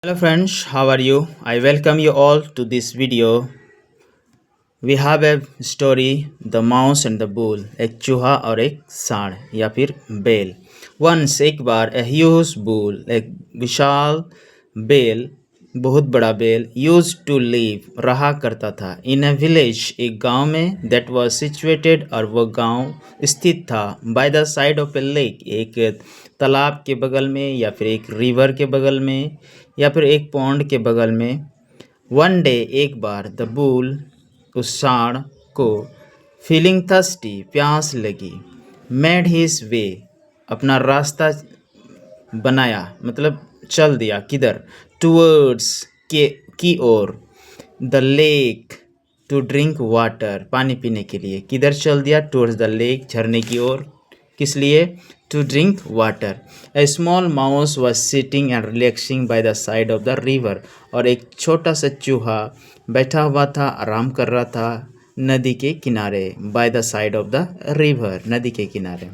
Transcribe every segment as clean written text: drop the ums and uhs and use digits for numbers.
Hello friends, how are you? I welcome you all to this video. We have a story, The Mouse and the Bull, एक चूहा और एक सांड या फिर बेल. Once एक बार a huge bull, एक विशाल बेल, बहुत बड़ा बेल, used to live, रहा करता था, in a village, एक गांव में, that was situated, और वो गांव स्थित था, by the side of a lake, एक तालाब के बगल में या फिर एक रिवर के बगल में या फिर एक पॉन्ड के बगल में. वन डे एक बार द बुल उस सांड को फीलिंग थर्स्टी प्यास लगी मेड हिज वे अपना रास्ता बनाया मतलब चल दिया किधर टूवर्ड्स के की ओर the lake to drink water पानी पीने के लिए किधर चल दिया टूवर्ड्स द लेक झरने की ओर किस लिए to drink water a small mouse was sitting and relaxing by the side of the river और एक छोटा सा चूहा बैठा हुआ था आराम कर रहा था नदी के किनारे bye the side of the river नदी के किनारे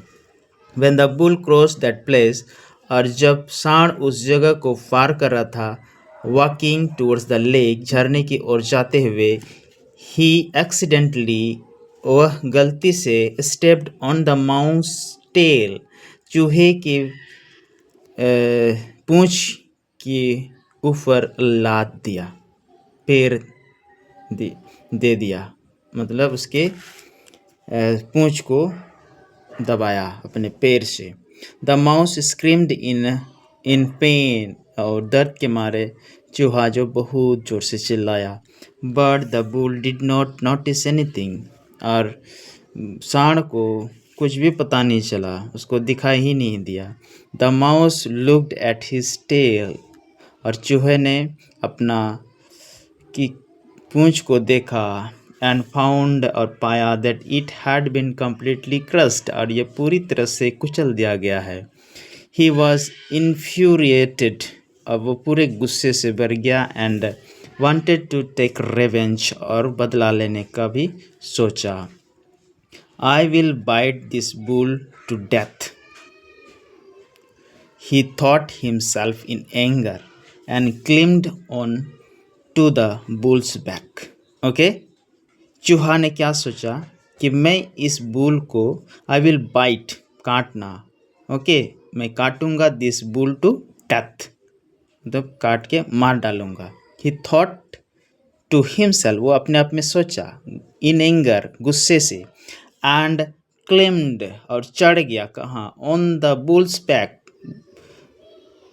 When the bull crossed that place और जब सांड उस जगह को पार कर रहा था वॉकिंग टूवर्ड्स द लेक झरने की ओर जाते हुए ही एक्सीडेंटली वह गलती से stepped on the mouse tail चूहे के पूंछ के ऊपर लाद दिया पैर दे दिया मतलब उसके पूंछ को दबाया अपने पैर से the mouse screamed in pen और दर्द के मारे चूहा जो बहुत जोर से चिल्लाया but the bull did not notice anything और सांड को कुछ भी पता नहीं चला उसको दिखाई ही नहीं दिया the mouse looked at his tail और चूहे ने अपना की पूंछ को देखा एंड फाउंड और पाया that it had been completely crushed और ये पूरी तरह से कुचल दिया गया है ही वॉज इन्फ्यूरिएटेड और वो पूरे गुस्से से भर गया and wanted to take revenge और बदला लेने का भी सोचा I will bite this bull to death he thought himself in anger and climbed on to the bull's back. Okay? चूहा ने क्या सोचा कि मैं इस बुल को आई विल बाइट काटना ओके मैं काटूंगा दिस बुल टू डेथ मतलब काट के मार डालूंगा ही थॉट टू हिमसेल्फ वो अपने आप में सोचा इन एंगर गुस्से से एंड क्लेम्ड और चढ़ गया कहाँ ऑन द बुल्स बैक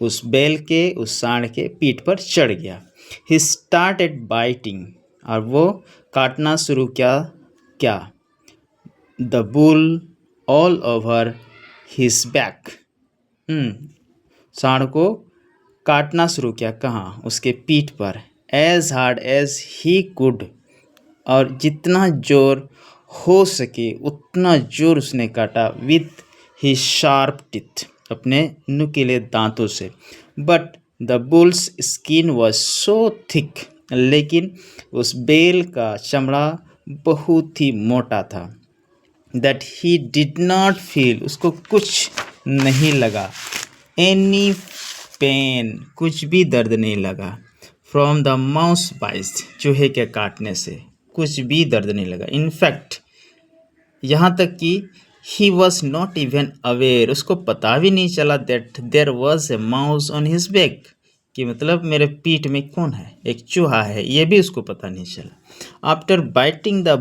उस बैल के उस सांड के पीठ पर चढ़ गया ही स्टार्टेड बाइटिंग और वो काटना शुरू क्या the bull all over his back सांड को काटना शुरू किया कहाँ उसके पीठ पर as hard as he could और जितना जोर हो सके उतना जोर उसने काटा विथ ही शार्प टिथ अपने नुकीले दांतों से but the bulls skin was so thick लेकिन उस बेल का चमड़ा बहुत ही मोटा था that he did not feel उसको कुछ नहीं लगा एनी पेन कुछ भी दर्द नहीं लगा फ्रॉम द माउस बाइट चूहे के काटने से कुछ भी दर्द नहीं लगा इनफैक्ट यहाँ तक कि he was not even aware उसको पता भी नहीं चला that there was a mouse on his back कि मतलब मेरे पीठ में कौन है एक चूहा है ये भी उसको पता नहीं चला after biting the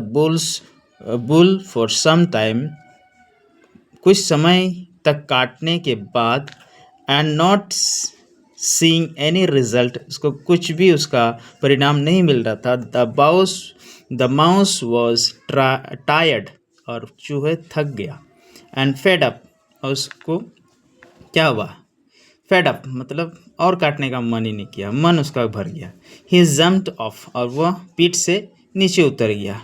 bull for some time कुछ समय तक काटने के बाद and not seeing any result उसको कुछ भी उसका परिणाम नहीं मिल रहा था द माउस वॉज टायर्ड और चूहे थक गया एंड फेड अप और उसको क्या हुआ फेड अप मतलब और काटने का मन ही नहीं किया मन उसका भर गया ही जम्प्ड ऑफ और वह पीठ से नीचे उतर गया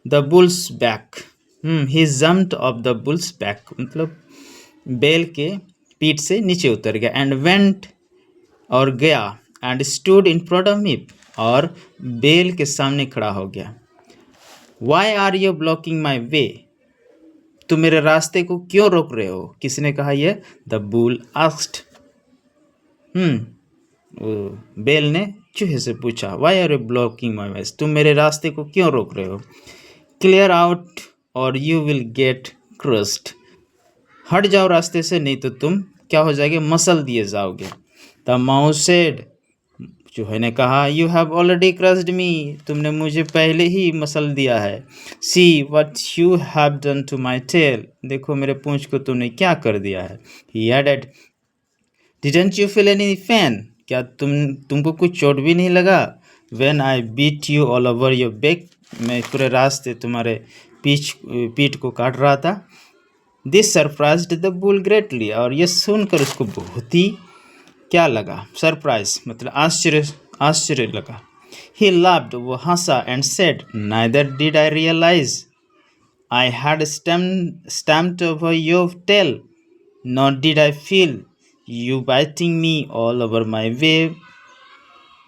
the bulls back he jumped of the bulls back मतलब बेल के पीठ से नीचे उतर गया एंड वेंट और गया and stood in front of me और बेल के सामने खड़ा हो गया why are you blocking my way तुम मेरे रास्ते को क्यों रोक रहे हो किसने कहा यह द बुल आस्क्ड बेल ने चूहे से पूछा, why are you blocking my ways, तुम मेरे रास्ते को क्यों रोक रहे हो? Clear out or you will get crushed, हट जाओ रास्ते से, नहीं तो तुम क्या हो जाएंगे, मसल दिए जाओगे। द माउस सेड, चूहे ने कहा, you have already crushed me, तुमने मुझे पहले ही मसल दिया है। See what you have done to my tail, देखो मेरे पूंछ को तुमने क्या कर दिया है। He added, didn't you feel any pain, क्या तुमको कुछ चोट भी नहीं लगा? When I beat you all over your back, मैं पूरे रास्ते तुम्हारे पीठ को काट रहा था। This surprised the bull greatly, और ये सुनकर उसको बहुत ही क्या लगा, सरप्राइज मतलब आश्चर्य लगा। ही लाफ्ड, वो हंसा, and said, neither did I realise I had stamped over your tail, not did I feel you biting me all over my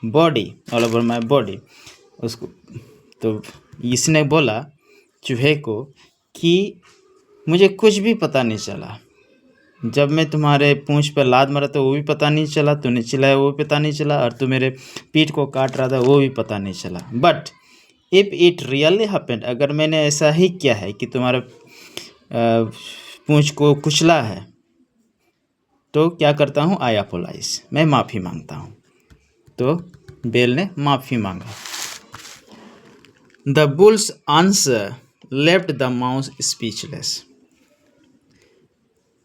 body. उसको तो इसने बोला चूहे को कि मुझे कुछ भी पता नहीं चला, जब मैं तुम्हारे पूंछ पर लात मारा तो वो भी पता नहीं चला, तूने चिल्लाया वो भी पता नहीं चला, और तू मेरे पीठ को काट रहा था वो भी पता नहीं चला। But if it really happened, अगर मैंने ऐसा ही किया है कि तुम्हारे पूंछ को कुचला है, तो क्या करता हूँ, आई अपोलाइज, मैं माफ़ी मांगता हूँ। तो बेल ने माफ़ी मांगा। The bulls answer left the mouse speechless,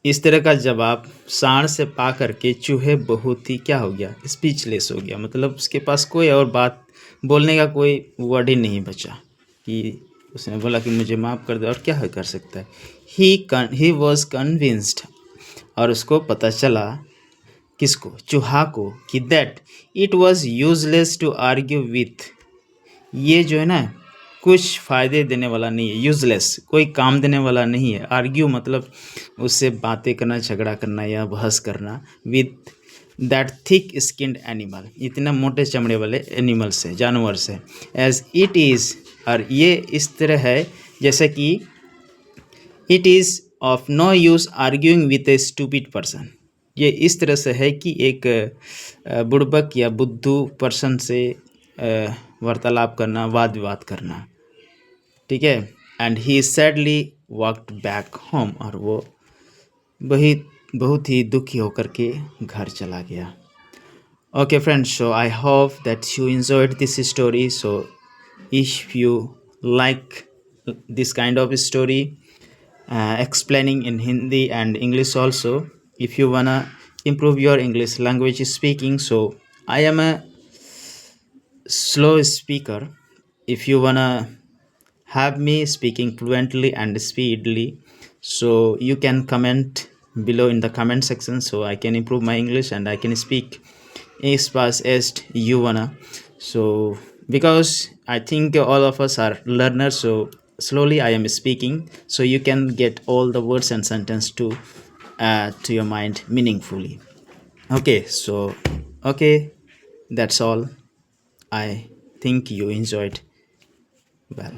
इस तरह का जवाब सांड से पा करके चूहे बहुत ही क्या हो गया, स्पीचलेस हो गया, मतलब उसके पास कोई और बात बोलने का कोई वर्ड ही नहीं बचा कि उसने बोला कि मुझे माफ़ कर दो, और क्या कर सकता है। ही वॉज कन्विंस्ड, और उसको पता चला, किसको, चूहा को, कि that it was useless to argue with, ये जो है ना कुछ फ़ायदे देने वाला नहीं है, यूजलेस, कोई काम देने वाला नहीं है। आर्ग्यू मतलब उससे बातें करना, झगड़ा करना या बहस करना, with that thick skinned animal, इतना मोटे चमड़े वाले एनिमल से, जानवर से, एज इट इज़, और ये इस तरह है जैसे कि it is of no use arguing with a stupid person, ये इस तरह से है कि एक बुड़बक या बुद्धू पर्सन से वार्तालाप करना, वाद विवाद करना, ठीक है। And he sadly walked back home, और वो बहुत ही दुखी होकर के घर चला गया। Okay friends, so I hope that you enjoyed this story. So if you like this kind of story, explaining in Hindi and English also, if you wanna improve your English language speaking, so I am a slow speaker. If you wanna have me speaking fluently and speedily, so you can comment below in the comment section, so I can improve my English and I can speak as fast as you wanna. So because I think all of us are learners, so slowly I am speaking, so you can get all the words and sentence to your mind meaningfully. Okay, so okay, that's all. I think you enjoyed well.